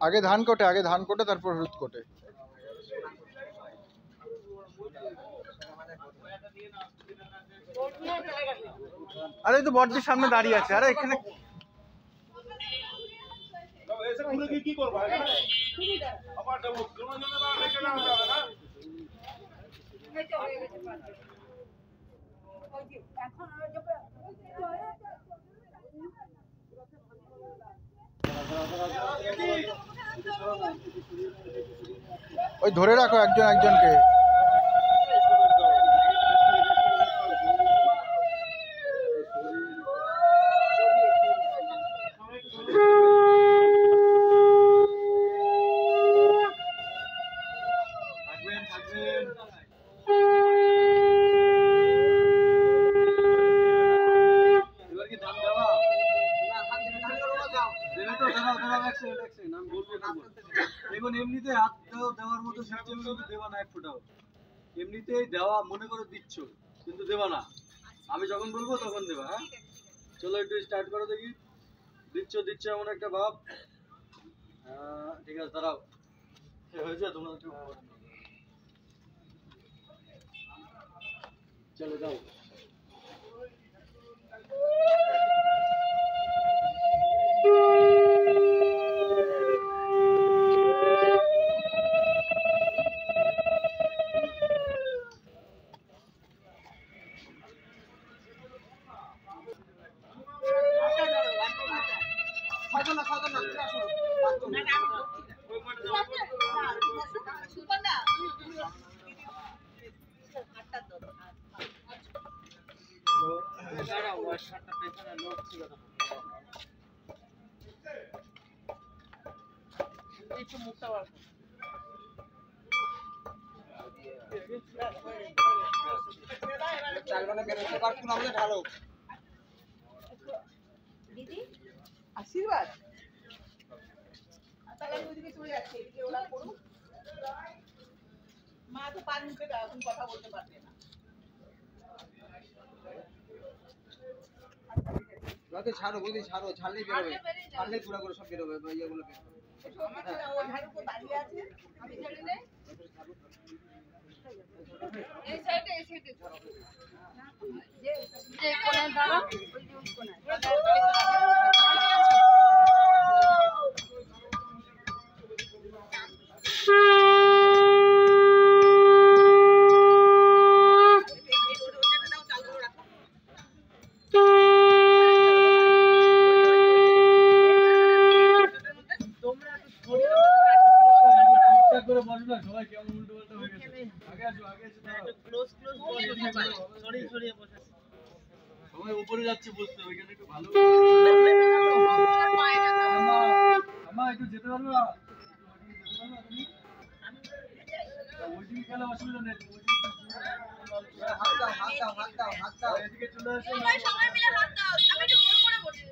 आगे धान कोटे तारपर हलुद कोटे अरे तो बड़टिर सामने दाঁড়িয়ে আছে আরে এখানে এসে ঘুরে গিয়ে কি করব এখানে আবার দেব জন্য না রেখে না যাবে না এই তো হয়ে গেছে ওই যে এখন ওই ধরে রাখো একজন একজনকে এমনিতে হাত দেওয়ার মতো সিস্টেম কিন্তু দেবা না এক ফোঁটাও এমনিতেই দেওয়া মনে করে দিচ্ছ কিন্তু দেবা না আমি যখন বলবো তখন দেবা হ্যাঁ চলো একটু স্টার্ট করো দেখি দিচ্ছ এমন একটা ভাব ঠিক আছে দাঁড়াও হয়েছে তোমরা একটু চলে যাও आशीर्वाद मा तो 5 मिनट এখন কথা বলতে পারবে না রাতে ছাড়ো বলি ছাড়ো ছাড়লেই বের হবে ছাড়লেই পুরো করে সব বের হবে ভাইয়াগুলো বের হবে ও ঝাড়ু তো দাঁড়িয়ে আছে আমি ছেড়ে দেই এই সাইডে যে কোণে দাঁড়া ওই যে কোণে ऊपर যাচ্ছে বসতে ওইখানে একটু ভালো আমা একটু যেতে পারবে না ওইদিকে খেলা অসুবিধা নেই হাত দাও এদিকে চলে আসো সবাই মিলে হাত দাও আমি একটু গোল করে বসি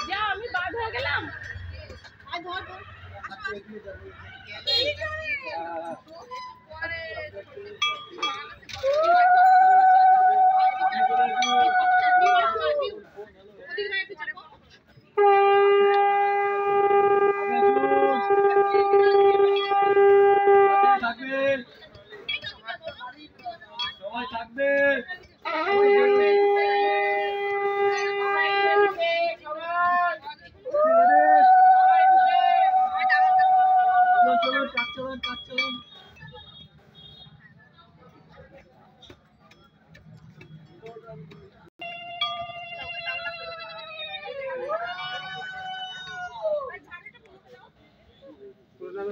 যা আমি বাদ হয়ে গেলাম আয় ধর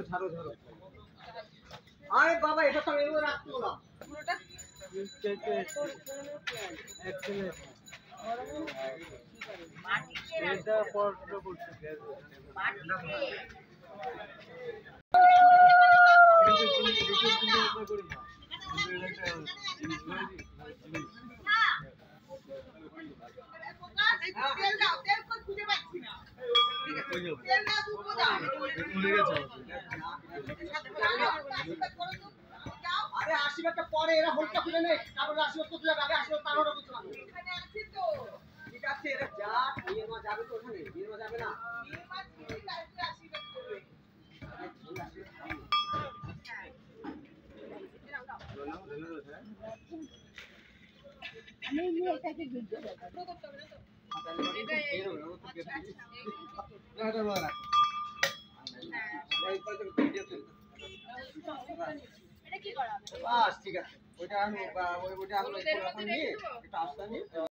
ছাড়ো আরে বাবা এটা তো এভাবে রাখতো না পুরোটা এটা পড়তে বলছে তেল কই খুঁজে পাচ্ছি না তেল না দুধ দাও আরে আশীর্বাদটা পরে, এরা হোলটা খুলে নেই, তারপরে আশীর্বাদ করতে যাবে, আগে আশীর্বাদ তারপরে করতে হবে। এখানে আছে তো ঠিক আছে, এরা যা বিয়ের মা যাবে তো ওখানে, বিয়ের মা যাবে না। বিয়ে মাছ খেয়ে তারপরে আশীর্বাদ করবে। আমি নিয়ে এটাকে যুদ্ধ করব। পুরো করতে হবে না তো? এটা এটা কি করা হবে? বাস ঠিক আছে, ওইটা আমি ওইটা আমি হলুদের মধ্যে নিয়ে রেখে দেবো? একটু আস্তা নিয়ে